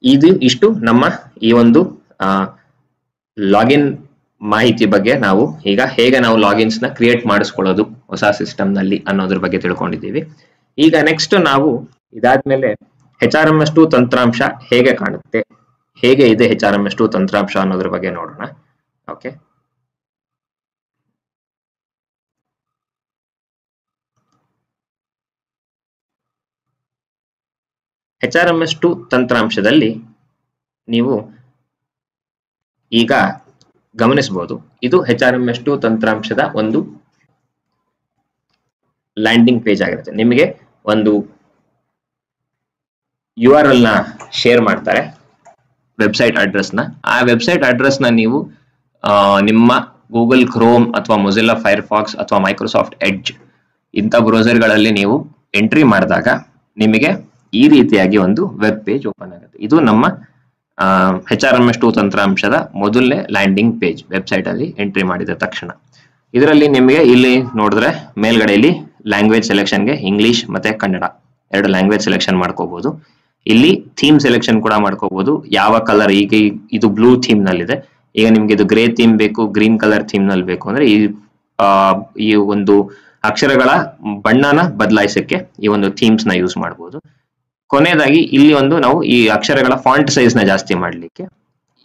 ಇಷ್ಟು ನಮ್ಮ ಈ ಒಂದು ಲಾಗಿನ್ ಮಾಹಿತಿ ಬಗ್ಗೆ ನಾವು ಈಗ ಹೇಗೆ ನಾವು ಲಾಗಿನ್ಸ್ ನ ಕ್ರಿಯೇಟ್ ಮಾಡಿಸ್ಕೊಳ್ಳೋದು ಹೊಸ ಸಿಸ್ಟಮ್ ನಲ್ಲಿ ಅನ್ನೋದ್ರ ಬಗ್ಗೆ ತಿಳ್ಕೊಂಡಿದ್ದೀವಿ. ಈಗ ನೆಕ್ಸ್ಟ್ ನಾವು ಇದಾದ್ಮೇಲೆ HRMS2 ತಂತ್ರಾಂಶ ಹೇಗೆ ಕಾಣುತ್ತೆ, ಹೇಗೆ ಇದೆ HRMS2 ತಂತ್ರಾಂಶ ಅನ್ನೋದ್ರ ಬಗ್ಗೆ ನೋಡೋಣ. ಓಕೆ, HRMS2 ತಂತ್ರಾಂಶದಲ್ಲಿ ನೀವು ಈಗ ಗಮನಿಸಬಹುದು, ಇದು HRMS2 ತಂತ್ರಾಂಶದ ಒಂದು ಲ್ಯಾಂಡಿಂಗ್ ಪೇಜ್ ಆಗಿರುತ್ತೆ. ನಿಮಗೆ ಒಂದು URL ನ ಶೇರ್ ಮಾಡ್ತಾರೆ, ವೆಬ್ಸೈಟ್ ಅಡ್ರೆಸ್ ನ. ಆ ವೆಬ್ಸೈಟ್ ಅಡ್ರೆಸ್ ನ ನೀವು ನಿಮ್ಮ ಗೂಗಲ್ ಕ್ರೋಮ್ ಅಥವಾ ಮೊಜಿಲ್ಲಾ ಫೈರ್ಫಾಕ್ಸ್ ಅಥವಾ ಮೈಕ್ರೋಸಾಫ್ಟ್ ಎಡ್ಜ್ ಇಂಥ ಬ್ರೌಸರ್ಗಳಲ್ಲಿ ನೀವು ಎಂಟ್ರಿ ಮಾಡಿದಾಗ ನಿಮಗೆ ಈ ರೀತಿಯಾಗಿ ಒಂದು ವೆಬ್ ಪೇಜ್ ಓಪನ್ ಆಗುತ್ತೆ. ಇದು ನಮ್ಮ HRMS2 ತಂತ್ರಾಂಶದ ಮೊದಲನೇ ಲ್ಯಾಂಡಿಂಗ್ ಪೇಜ್. ವೆಬ್ಸೈಟ್ ಅಲ್ಲಿ ಎಂಟ್ರಿ ಮಾಡಿದ ತಕ್ಷಣ ಇದರಲ್ಲಿ ನಿಮಗೆ ಇಲ್ಲಿ ನೋಡಿದ್ರೆ ಮೇಲ್ಗಡೆಯಲ್ಲಿ ಲ್ಯಾಂಗ್ವೇಜ್ ಸೆಲೆಕ್ಷನ್ಗೆ ಇಂಗ್ಲಿಷ್ ಮತ್ತೆ ಕನ್ನಡ ಎರಡು ಲ್ಯಾಂಗ್ವೇಜ್ ಸೆಲೆಕ್ಷನ್ ಮಾಡ್ಕೋಬಹುದು. ಇಲ್ಲಿ ಥೀಮ್ ಸೆಲೆಕ್ಷನ್ ಕೂಡ ಮಾಡ್ಕೋಬಹುದು. ಯಾವ ಕಲರ್, ಈಗ ಇದು ಬ್ಲೂ ಥೀಮ್ ನಲ್ಲಿದೆ, ಈಗ ನಿಮ್ಗೆ ಇದು ಗ್ರೇ ಥೀಮ್ ಬೇಕು, ಗ್ರೀನ್ ಕಲರ್ ಥೀಮ್ ನಲ್ಲಿ ಬೇಕು ಅಂದ್ರೆ ಈ ಒಂದು ಅಕ್ಷರಗಳ ಬಣ್ಣನ ಬದಲಾಯಿಸಕ್ಕೆ ಈ ಒಂದು ಥೀಮ್ಸ್ ನ ಯೂಸ್ ಮಾಡಬಹುದು. ಕೊನೆಯದಾಗಿ ಇಲ್ಲಿ ಒಂದು ನಾವು ಈ ಅಕ್ಷರಗಳ ಫಾಂಟ್ ಸೈಜ್ ನ ಜಾಸ್ತಿ ಮಾಡ್ಲಿಕ್ಕೆ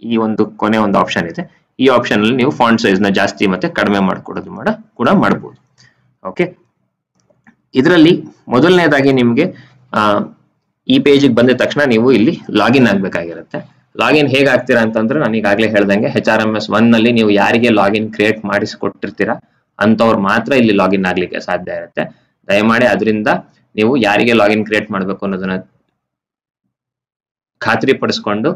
ಈ ಒಂದು ಕೊನೆ ಒಂದು ಆಪ್ಷನ್ ಇದೆ. ಈ ಆಪ್ಷನ್ ಅಲ್ಲಿ ನೀವು ಫಾಂಟ್ ಸೈಜ್ ನ ಜಾಸ್ತಿ ಮತ್ತೆ ಕಡಿಮೆ ಮಾಡ್ಕೊಡೋದು ಕೂಡ ಮಾಡಬಹುದು. ಓಕೆ, ಇದರಲ್ಲಿ ಮೊದಲನೇದಾಗಿ ನಿಮ್ಗೆ ಈ ಪೇಜ್ ಬಂದ ತಕ್ಷಣ ನೀವು ಇಲ್ಲಿ ಲಾಗಿನ್ ಆಗ್ಬೇಕಾಗಿರುತ್ತೆ. ಲಾಗಿನ್ ಹೇಗೆ ಆಗ್ತೀರಾ ಅಂತಂದ್ರೆ ನಾನು ಈಗಾಗಲೇ ಹೇಳ್ದಂಗೆ HRMS1 ನಲ್ಲಿ ನೀವು ಯಾರಿಗೆ ಲಾಗಿನ್ ಕ್ರಿಯೇಟ್ ಮಾಡಿಸಿಕೊಟ್ಟಿರ್ತೀರಾ ಅಂತವ್ರು ಮಾತ್ರ ಇಲ್ಲಿ ಲಾಗಿನ್ ಆಗ್ಲಿಕ್ಕೆ ಸಾಧ್ಯ ಇರುತ್ತೆ. ದಯಮಾಡಿ ಅದರಿಂದ ನೀವು ಯಾರಿಗೆ ಲಾಗಿನ್ ಕ್ರಿಯೇಟ್ ಮಾಡಬೇಕು ಅನ್ನೋದನ್ನ ಖಾತ್ರಿ ಪಡಿಸ್ಕೊಂಡು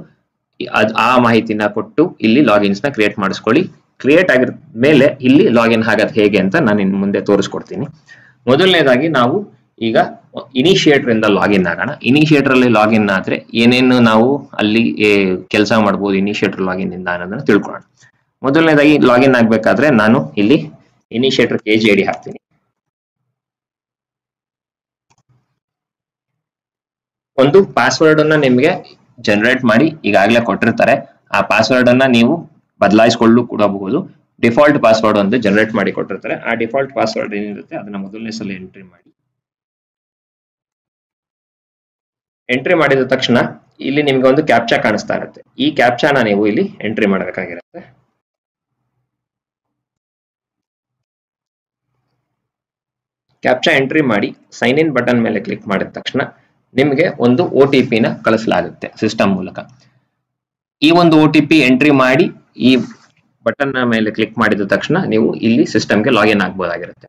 ಆ ಮಾಹಿತಿನ ಕೊಟ್ಟು ಇಲ್ಲಿ ಲಾಗಿನ್ಸ್ ನ ಕ್ರಿಯೇಟ್ ಮಾಡಿಸ್ಕೊಳ್ಳಿ. ಕ್ರಿಯೇಟ್ ಆಗಿದ ಮೇಲೆ ಇಲ್ಲಿ ಲಾಗಿನ್ ಆಗೋದು ಹೇಗೆ ಅಂತ ನಾನು ಇನ್ನು ಮುಂದೆ ತೋರಿಸ್ಕೊಡ್ತೀನಿ. ಮೊದಲನೇದಾಗಿ ನಾವು ಈಗ ಇನಿಷಿಯೇಟರ್ ಇಂದ ಲಾಗಿನ್ ಆಗೋಣ. ಇನಿಷಿಯೇಟರ್ ಅಲ್ಲಿ ಲಾಗಿನ್ ಆದ್ರೆ ಏನೇನು ನಾವು ಅಲ್ಲಿ ಕೆಲಸ ಮಾಡಬಹುದು ಇನಿಷಿಯೇಟರ್ ಲಾಗಿನ್ ಇಂದ ಅನ್ನೋದನ್ನ ತಿಳ್ಕೊಳ್ಳೋಣ. ಮೊದಲನೇದಾಗಿ ಲಾಗಿನ್ ಆಗ್ಬೇಕಾದ್ರೆ ನಾನು ಇಲ್ಲಿ ಇನಿಷಿಯೇಟರ್ KGID ಹಾಕ್ತೀನಿ. ಒಂದು ಪಾಸ್ವರ್ಡ್ ಅನ್ನ ನಿಮ್ಗೆ ಜನರೇಟ್ ಮಾಡಿ ಈಗಾಗಲೇ ಕೊಟ್ಟಿರ್ತಾರೆ. ಆ ಪಾಸ್ವರ್ಡ್ ಅನ್ನ ನೀವು ಬದಲಾಯಿಸಿಕೊಳ್ಳಲು ಕೂಡಬಹುದು. ಡಿಫಾಲ್ಟ್ ಪಾಸ್ವರ್ಡ್ ಒಂದು ಜನರೇಟ್ ಮಾಡಿ ಕೊಟ್ಟಿರ್ತಾರೆ. ಆ ಡಿಫಾಲ್ಟ್ ಪಾಸ್ವರ್ಡ್ ಏನಿರುತ್ತೆ ಅದನ್ನ ಮೊದಲನೇ ಸಲ ಎಂಟ್ರಿ ಮಾಡಿ. ಎಂಟ್ರಿ ಮಾಡಿದ ತಕ್ಷಣ ಇಲ್ಲಿ ನಿಮ್ಗೆ ಒಂದು ಕ್ಯಾಪ್ಚಾ ಕಾಣಿಸ್ತಾ ಇರುತ್ತೆ. ಈ ಕ್ಯಾಪ್ಚಾನ ನೀವು ಇಲ್ಲಿ ಎಂಟ್ರಿ ಮಾಡಬೇಕಾಗಿರುತ್ತೆ. ಕ್ಯಾಪ್ಚಾ ಎಂಟ್ರಿ ಮಾಡಿ ಸೈನ್ ಇನ್ ಬಟನ್ ಮೇಲೆ ಕ್ಲಿಕ್ ಮಾಡಿದ ತಕ್ಷಣ ನಿಮಗೆ ಒಂದು OTP ನ ಕಳಿಸಲಾಗುತ್ತೆ ಸಿಸ್ಟಮ್ ಮೂಲಕ. ಈ ಒಂದು OTP ಎಂಟ್ರಿ ಮಾಡಿ ಈ ಬಟನ್ ಮೇಲೆ ಕ್ಲಿಕ್ ಮಾಡಿದ ತಕ್ಷಣ ನೀವು ಇಲ್ಲಿ ಸಿಸ್ಟಮ್ಗೆ ಲಾಗಿನ್ ಆಗಬಹುದಾಗಿರುತ್ತೆ.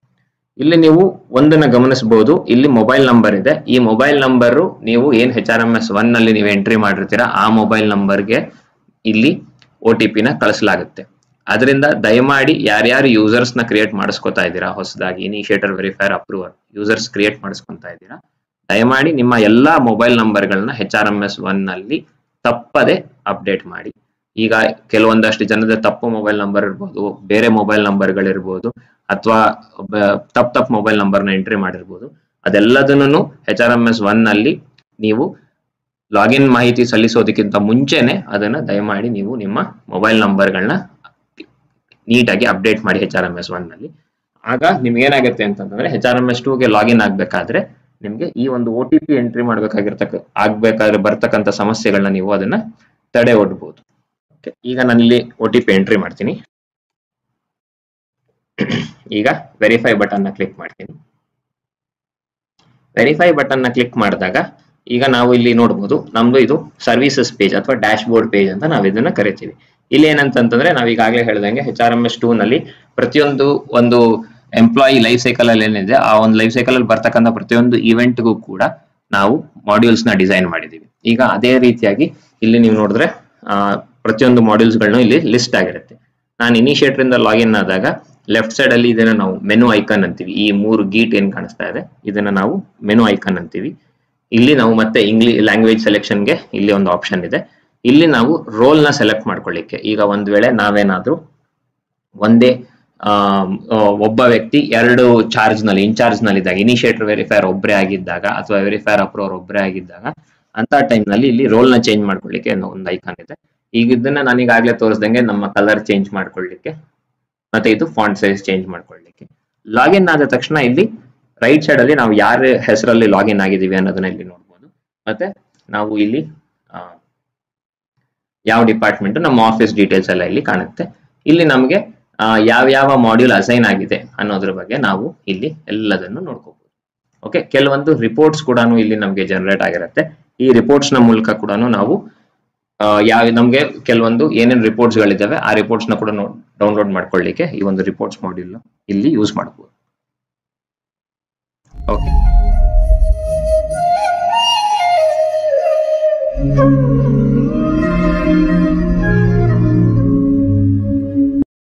ಇಲ್ಲಿ ನೀವು ಒಂದನ್ನ ಗಮನಿಸಬಹುದು, ಇಲ್ಲಿ ಮೊಬೈಲ್ ನಂಬರ್ ಇದೆ. ಈ ಮೊಬೈಲ್ ನಂಬರ್ ನೀವು ಏನ್ HRMS1 ನಲ್ಲಿ ನೀವು ಎಂಟ್ರಿ ಮಾಡಿರ್ತೀರಾ ಆ ಮೊಬೈಲ್ ನಂಬರ್ಗೆ ಇಲ್ಲಿ OTP ನ ಕಳಿಸಲಾಗುತ್ತೆ. ಅದರಿಂದ ದಯಮಾಡಿ ಯಾರ್ಯಾರು ಯೂಸರ್ಸ್ ನ ಕ್ರಿಯೇಟ್ ಮಾಡಿಸ್ಕೊತಾ ಇದ್ದೀರಾ, ಹೊಸದಾಗಿ ಇನಿಷಿಯೇಟರ್ ವೆರಿಫೈರ್ ಅಪ್ರೂವರ್ ಯೂಸರ್ಸ್ ಕ್ರಿಯೇಟ್ ಮಾಡಿಸ್ಕೊಂತಾ ಇದ್ದೀರಾ, ದಯಮಾಡಿ ನಿಮ್ಮ ಎಲ್ಲಾ ಮೊಬೈಲ್ ನಂಬರ್ಗಳನ್ನ HRMS1 ನಲ್ಲಿ ತಪ್ಪದೆ ಅಪ್ಡೇಟ್ ಮಾಡಿ. ಈಗ ಕೆಲವೊಂದಷ್ಟು ಜನದ ತಪ್ಪು ಮೊಬೈಲ್ ನಂಬರ್ ಇರ್ಬೋದು, ಬೇರೆ ಮೊಬೈಲ್ ನಂಬರ್ಗಳಿರ್ಬೋದು, ಅಥವಾ ತಪ್ಪು ಮೊಬೈಲ್ ನಂಬರ್ನ ಎಂಟ್ರಿ ಮಾಡಿರ್ಬೋದು. ಅದೆಲ್ಲದನ್ನು HRMS1 ನಲ್ಲಿ ನೀವು ಲಾಗಿನ್ ಮಾಹಿತಿ ಸಲ್ಲಿಸೋದಕ್ಕಿಂತ ಮುಂಚೆನೆ ಅದನ್ನ ದಯಮಾಡಿ ನೀವು ನಿಮ್ಮ ಮೊಬೈಲ್ ನಂಬರ್ಗಳನ್ನ ನೀಟಾಗಿ ಅಪ್ಡೇಟ್ ಮಾಡಿ HRMS1 ನಲ್ಲಿ. ಆಗ ನಿಮ್ಗೆ ಏನಾಗುತ್ತೆ ಅಂತಂದ್ರೆ HRMS2ಗೆ ಲಾಗಿನ್ ಆಗ್ಬೇಕಾದ್ರೆ ನಿಮ್ಗೆ ಈ ಒಂದು OTP ಎಂಟ್ರಿ ಆಗ್ಬೇಕಾದ್ರೆ ಬರ್ತಕ್ಕಂಥ ಸಮಸ್ಯೆಗಳನ್ನ ನೀವು ಅದನ್ನ ತಡೆ ಒಡ್ಬಹುದು. ಈಗ ನಾನು ಇಲ್ಲಿ OTP ಎಂಟ್ರಿ ಮಾಡ್ತೀನಿ. ಈಗ ವೆರಿಫೈ ಬಟನ್ ನ ಕ್ಲಿಕ್ ಮಾಡ್ತೀನಿ. ವೆರಿಫೈ ಬಟನ್ ನ ಕ್ಲಿಕ್ ಮಾಡಿದಾಗ ಈಗ ನಾವು ಇಲ್ಲಿ ನೋಡಬಹುದು, ನಮ್ದು ಇದು ಸರ್ವಿಸಸ್ ಪೇಜ್ ಅಥವಾ ಡ್ಯಾಶ್ ಬೋರ್ಡ್ ಪೇಜ್ ಅಂತ ನಾವು ಇದನ್ನ ಕರಿತೀವಿ. ಇಲ್ಲಿ ಏನಂತಂದ್ರೆ ನಾವು ಈಗಾಗಲೇ ಹೇಳ್ದಂಗೆ HRMS2 ನಲ್ಲಿ ಪ್ರತಿಯೊಂದು ಒಂದು ಎಂಪ್ಲಾಯಿ ಲೈಫ್ ಸೈಕಲ್ ಅಲ್ಲಿ ಏನಿದೆ ಆ ಒಂದು ಲೈಫ್ ಸೈಕಲ್ ಅಲ್ಲಿ ಬರ್ತಕ್ಕಂಥ ಪ್ರತಿಯೊಂದು ಇವೆಂಟ್ಗೂ ಕೂಡ ನಾವು ಮಾಡ್ಯೂಲ್ಸ್ ನ ಡಿಸೈನ್ ಮಾಡಿದೀವಿ. ಈಗ ಅದೇ ರೀತಿಯಾಗಿ ಇಲ್ಲಿ ನೀವು ನೋಡಿದ್ರೆ ಪ್ರತಿಯೊಂದು ಮಾಡ್ಯೂಲ್ಸ್ ಗಳನ್ನು ಇಲ್ಲಿ ಲಿಸ್ಟ್ ಆಗಿರುತ್ತೆ. ನಾನು ಇನಿಷಿಯೇಟರ್ ಇಂದ ಲಾಗಿನ್ ಆದಾಗ ಲೆಫ್ಟ್ ಸೈಡ್ ಅಲ್ಲಿ ಇದನ್ನ ನಾವು ಮೆನು ಐಕಾನ್ ಅಂತೀವಿ. ಈ 3 ಗೀಟ್ ಏನ್ ಕಾಣಿಸ್ತಾ ಇದೆ ಇದನ್ನ ನಾವು ಮೆನು ಐಕಾನ್ ಅಂತೀವಿ. ಇಲ್ಲಿ ನಾವು ಮತ್ತೆ ಲ್ಯಾಂಗ್ವೇಜ್ ಸೆಲೆಕ್ಷನ್ಗೆ ಇಲ್ಲಿ ಒಂದು ಆಪ್ಷನ್ ಇದೆ. ಇಲ್ಲಿ ನಾವು ರೋಲ್ ನ ಸೆಲೆಕ್ಟ್ ಮಾಡ್ಕೊಳ್ಳಿಕ್ಕೆ, ಈಗ ಒಂದ್ ವೇಳೆ ನಾವೇನಾದ್ರೂ ಒಂದೇ ಒಬ್ಬ ವ್ಯಕ್ತಿ 2 ಇನ್ಚಾರ್ಜ್ ನಲ್ಲಿ ಇದ್ದಾಗ, ಇನಿಷಿಯೇಟರ್ ವೆರಿಫೈರ್ ಒಬ್ಬರೇ ಆಗಿದ್ದಾಗ ಅಥವಾ ವೆರಿಫೈರ್ ಅಪ್ರೂವರ್ ಒಬ್ಬರೇ ಆಗಿದ್ದಾಗ ಅಂತ ಟೈಮ್ ನಲ್ಲಿ ಇಲ್ಲಿ ರೋಲ್ ನ ಚೇಂಜ್ ಮಾಡ್ಕೊಳ್ಳಿಕ್ಕೆ ಒಂದು ಐಕಾನ್ ಇದೆ. ಈಗ ಇದನ್ನ ನಾನು ಈಗಾಗಲೇ ತೋರಿಸ್ದಂಗೆ ನಮ್ಮ ಕಲರ್ ಚೇಂಜ್ ಮಾಡ್ಕೊಳ್ಳಿಕ್ಕೆ ಮತ್ತೆ ಇದು ಫಾಂಟ್ ಸೈಜ್ ಚೇಂಜ್ ಮಾಡ್ಕೊಳ್ಳಿಕ್ಕೆ. ಲಾಗಿನ್ ಆದ ತಕ್ಷಣ ಇಲ್ಲಿ ರೈಟ್ ಸೈಡ್ ಅಲ್ಲಿ ನಾವು ಯಾರ ಹೆಸರಲ್ಲಿ ಲಾಗಿನ್ ಆಗಿದೀವಿ ಅನ್ನೋದನ್ನ ಇಲ್ಲಿ ನೋಡ್ಬೋದು. ಮತ್ತೆ ನಾವು ಇಲ್ಲಿ ಯಾವ ಡಿಪಾರ್ಟ್ಮೆಂಟ್ ನಮ್ಮ ಆಫೀಸ್ ಡೀಟೇಲ್ಸ್ ಎಲ್ಲ ಇಲ್ಲಿ ಕಾಣುತ್ತೆ. ಇಲ್ಲಿ ನಮಗೆ ಯಾವ ಮಾಡ್ಯೂಲ್ ಅಸೈನ್ ಆಗಿದೆ ಅನ್ನೋದ್ರ ಬಗ್ಗೆ ನಾವು ಇಲ್ಲಿ ಎಲ್ಲದನ್ನು ನೋಡ್ಕೋಬಹುದು. ಓಕೆ, ಕೆಲವೊಂದು ರಿಪೋರ್ಟ್ಸ್ ಕೂಡ ಇಲ್ಲಿ ನಮಗೆ ಜನರೇಟ್ ಆಗಿರುತ್ತೆ. ಈ ರಿಪೋರ್ಟ್ಸ್ ನ ಮೂಲಕ ಕೂಡ ನಾವು ನಮ್ಗೆ ಕೆಲವೊಂದು ಏನೇನು ರಿಪೋರ್ಟ್ಸ್ ಗಳಿದಾವೆ ಆ ರಿಪೋರ್ಟ್ಸ್ ನ ಕೂಡ ಡೌನ್ಲೋಡ್ ಮಾಡ್ಕೊಳ್ಳಿಕ್ಕೆ ಈ ಒಂದು ರಿಪೋರ್ಟ್ಸ್ ಮಾಡ್ಯೂಲ್ ಇಲ್ಲಿ ಯೂಸ್ ಮಾಡಬಹುದು. ಓಕೆ.